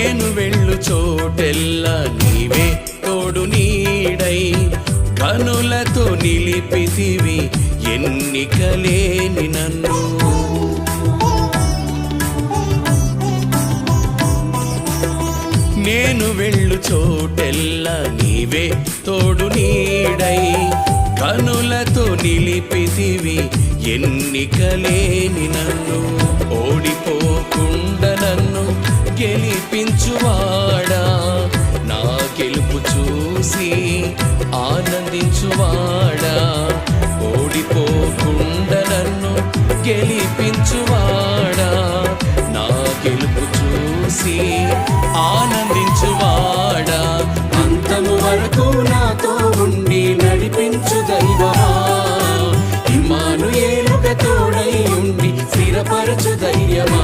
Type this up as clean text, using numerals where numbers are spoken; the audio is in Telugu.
నేను వెళ్ళు చోటెల్లా నీవే తోడు నీడై కనులతో నిలిపితివి ఎన్నికలేని నన్ను. నేను వెళ్ళు చోటెల్లా నీవే తోడు నీడై కనులతో నిలిపితివి ఎన్నికలేని నన్ను. ఓడిపోకుండా నన్ను గెలిపించువాడా, నా గెలుపు చూసి ఆనందించువాడా. ఓడిపోకుండా నన్ను గెలిపించువాడా, నా గెలుపు చూసి ఆనందించువాడా. అంతము వరకు నాతో ఉండి నడిపించు దైవమా, ఇమ్మానుయేలుగా తోడై ఉండి స్థిరపరచు ధైర్యమా.